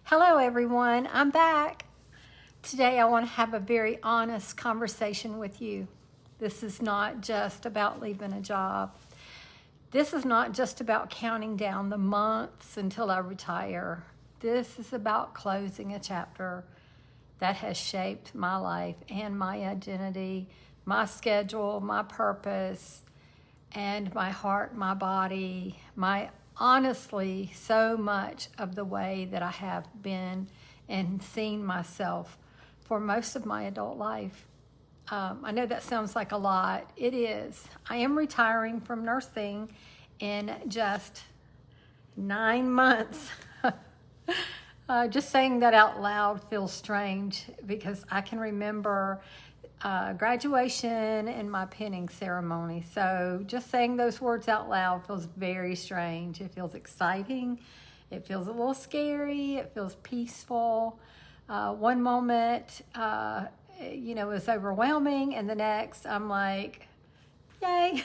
Hello everyone, I'm back. Today I want to have a very honest conversation with you. This is not just about leaving a job. This is not just about counting down the months until I retire. This is about closing a chapter that has shaped my life and my identity, my schedule, my purpose, and my heart, my body, honestly, so much of the way that I have been and seen myself for most of my adult life. I know that sounds like a lot. It is. I am retiring from nursing in just 9 months. Just saying that out loud feels strange because I can remember graduation and my pinning ceremony. So just saying those words out loud feels very strange. It feels exciting. It feels a little scary. It feels peaceful. One moment, is overwhelming, and the next I'm like, yay.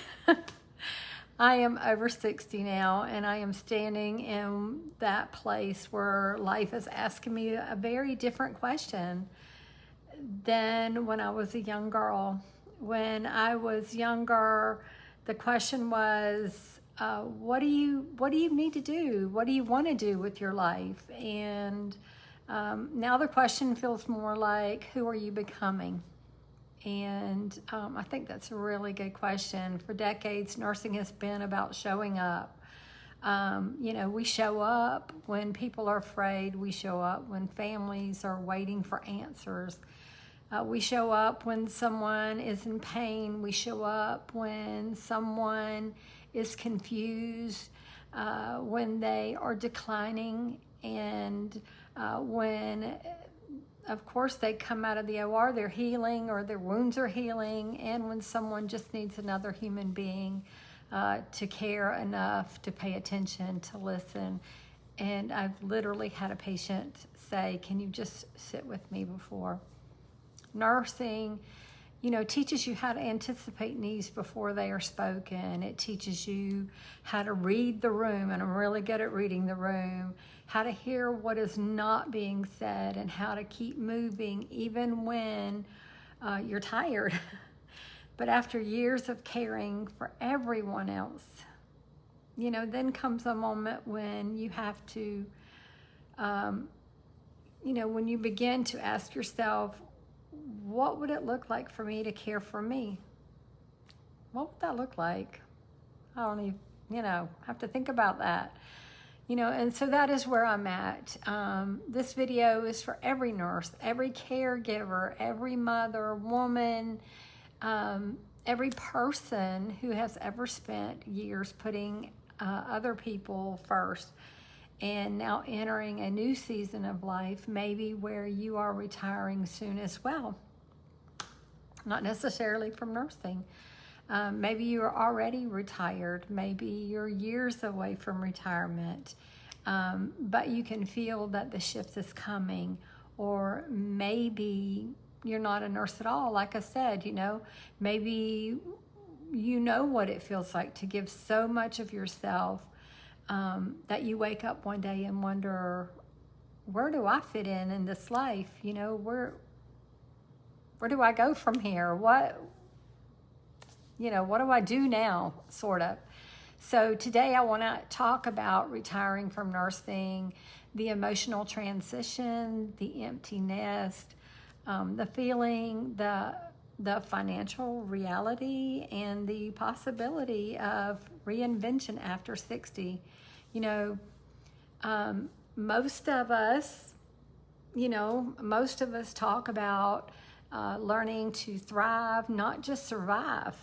I am over 60 now, and I am standing in that place where life is asking me a very different question than when I was a young girl. When I was younger, the question was, what do you need to do? What do you want to do with your life? And now the question feels more like, who are you becoming? And I think that's a really good question. For decades, nursing has been about showing up. We show up when people are afraid. We show up when families are waiting for answers. We show up when someone is in pain. We show up when someone is confused, when they are declining, and when, of course, they come out of the OR, they're healing or their wounds are healing, and when someone just needs another human being to care enough, to pay attention, to listen. And I've literally had a patient say, can you just sit with me before? Nursing, teaches you how to anticipate needs before they are spoken. It teaches you how to read the room, and I'm really good at reading the room, how to hear what is not being said, and how to keep moving even when you're tired. But after years of caring for everyone else, then comes a moment when you have to, when you begin to ask yourself, what would it look like for me to care for me? What would that look like? I don't even, have to think about that. And so that is where I'm at. This video is for every nurse, every caregiver, every mother, woman, every person who has ever spent years putting other people first, and now entering a new season of life, maybe where you are retiring soon as well. Not necessarily from nursing. Maybe you're already retired. Maybe you're years away from retirement. But you can feel that the shift is coming. Or maybe you're not a nurse at all. Like I said, maybe you know what it feels like to give so much of yourself that you wake up one day and wonder, where do I fit in this life? Where do I go from here? What do I do now, sort of? So today I want to talk about retiring from nursing, the emotional transition, the empty nest, the feeling, the financial reality, and the possibility of reinvention after 60. Most of us talk about learning to thrive, not just survive.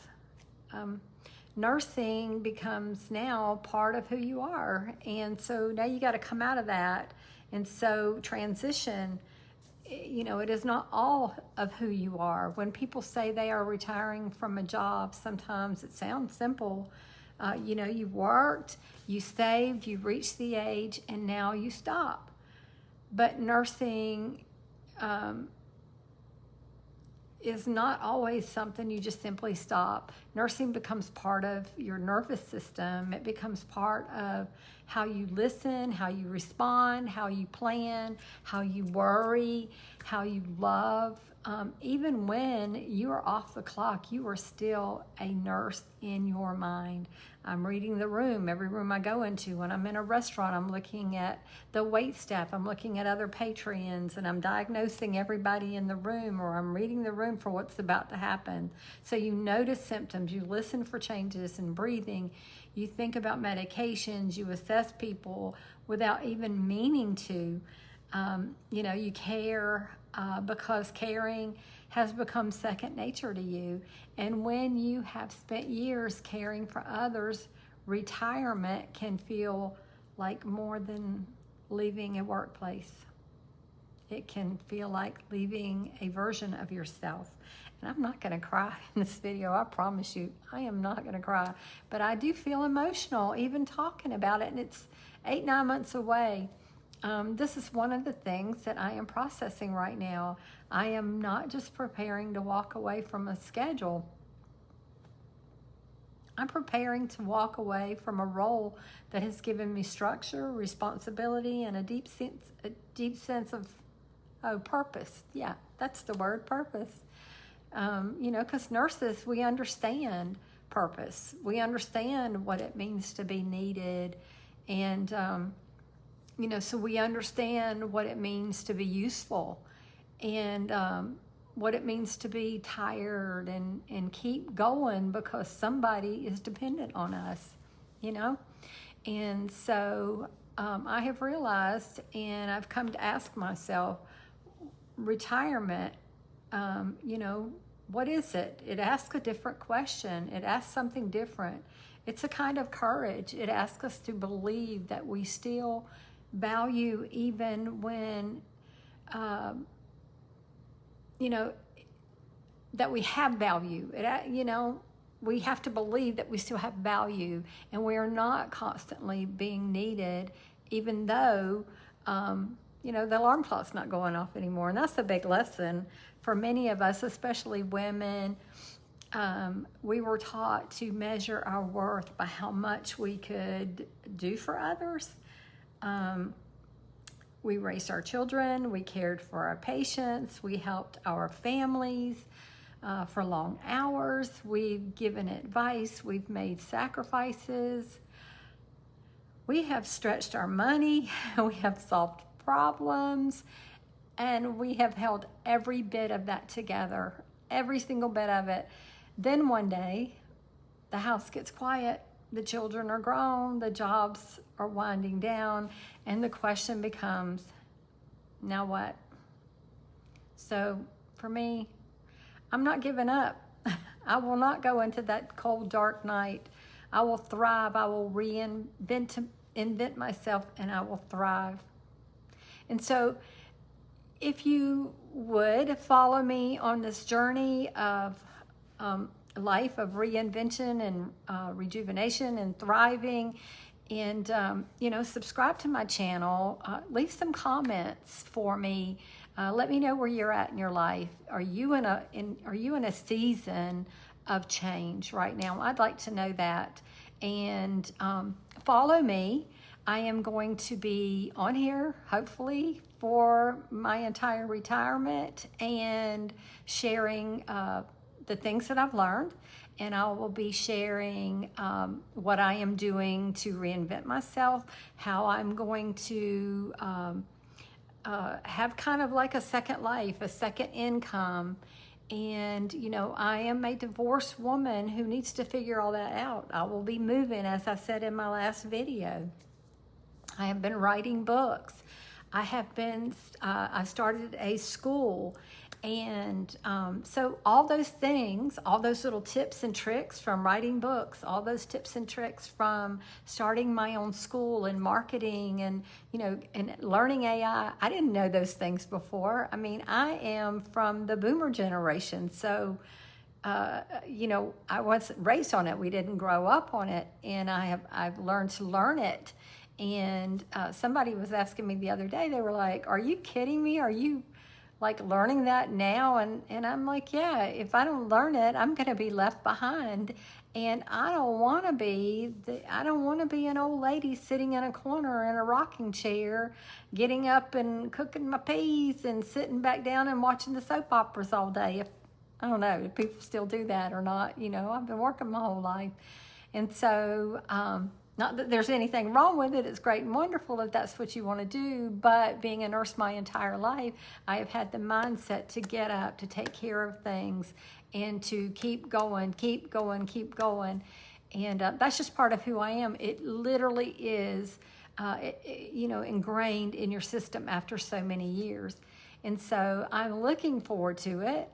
Nursing becomes now part of who you are. And so now you got to come out of that. And so transition, it is not all of who you are. When people say they are retiring from a job, sometimes it sounds simple. You worked, you saved, you reached the age, and now you stop. But nursing is not always something you just simply stop. nursing becomes part of your nervous system. It becomes part of how you listen, how you respond, how you plan, how you worry, how you love. Even when you are off the clock, you are still a nurse in your mind. I'm reading the room, every room I go into. When I'm in a restaurant, I'm looking at the wait staff, I'm looking at other patrons, and I'm diagnosing everybody in the room, or I'm reading the room for what's about to happen. So you notice symptoms, you listen for changes in breathing, you think about medications, you assess people without even meaning to. You care because caring has become second nature to you. And when you have spent years caring for others, retirement can feel like more than leaving a workplace. It can feel like leaving a version of yourself. And I'm not going to cry in this video, I promise you. I am not going to cry. But I do feel emotional even talking about it, and it's 8-9 months away. This is one of the things that I am processing right now. I am not just preparing to walk away from a schedule. I'm preparing to walk away from a role that has given me structure, responsibility, and a deep sense of purpose. Yeah, that's the word, purpose. Because nurses, we understand purpose. We understand what it means to be needed, and so we understand what it means to be useful, and what it means to be tired and keep going because somebody is dependent on us, And so I have realized, and I've come to ask myself, retirement, what is it? It asks a different question. It asks something different. It's a kind of courage. It asks us to believe that we still value even when, that we have value. We have to believe that we still have value, and we are not constantly being needed, even though, the alarm clock's not going off anymore. And that's a big lesson for many of us, especially women. We were taught to measure our worth by how much we could do for others. We raised our children, we cared for our patients, we helped our families for long hours, we've given advice, we've made sacrifices, we have stretched our money, we have solved problems, and we have held every bit of that together, every single bit of it. Then one day, the house gets quiet, the children are grown, the jobs are winding down, and the question becomes, now what? So for me, I'm not giving up. I will not go into that cold, dark night. I will thrive. I will invent myself, and I will thrive. And so if you would follow me on this journey of life of reinvention and rejuvenation and thriving, and subscribe to my channel, leave some comments for me, let me know where you're at in your life. Are you in a season of change right now? I'd like to know that. And follow me. I am going to be on here hopefully for my entire retirement and sharing the things that I've learned, and I will be sharing what I am doing to reinvent myself, how I'm going to have kind of like a second life, a second income. And, I am a divorced woman who needs to figure all that out. I will be moving, as I said in my last video. I have been writing books. I started a school. And so all those things, all those little tips and tricks from writing books, all those tips and tricks from starting my own school and marketing and, and learning AI, I didn't know those things before. I mean, I am from the boomer generation. So, I wasn't raised on it. We didn't grow up on it. And I've learned to learn it. And somebody was asking me the other day, they were like, are you kidding me? Are you like learning that now. And I'm like, yeah, if I don't learn it, I'm going to be left behind. And I don't want to be an old lady sitting in a corner in a rocking chair, getting up and cooking my peas and sitting back down and watching the soap operas all day. If I don't know if people still do that or not. I've been working my whole life. And so, not that there's anything wrong with it. It's great and wonderful if that's what you want to do. But being a nurse my entire life, I have had the mindset to get up, to take care of things, and to keep going. And that's just part of who I am. It literally is, ingrained in your system after so many years. And so I'm looking forward to it.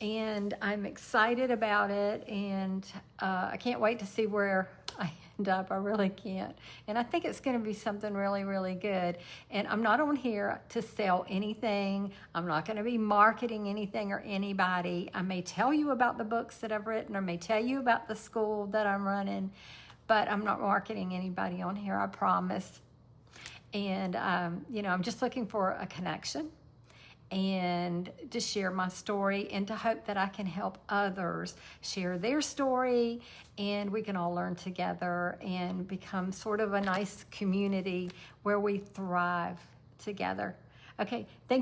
And I'm excited about it, and I can't wait to see where I end up. I really can't. And I think it's going to be something really, really good. And I'm not on here to sell anything. I'm not going to be marketing anything or anybody. I may tell you about the books that I've written, or may tell you about the school that I'm running, but I'm not marketing anybody on here, I promise. And, I'm just looking for a connection, and to share my story, and to hope that I can help others share their story, and we can all learn together and become sort of a nice community where we thrive together. Okay, thank you.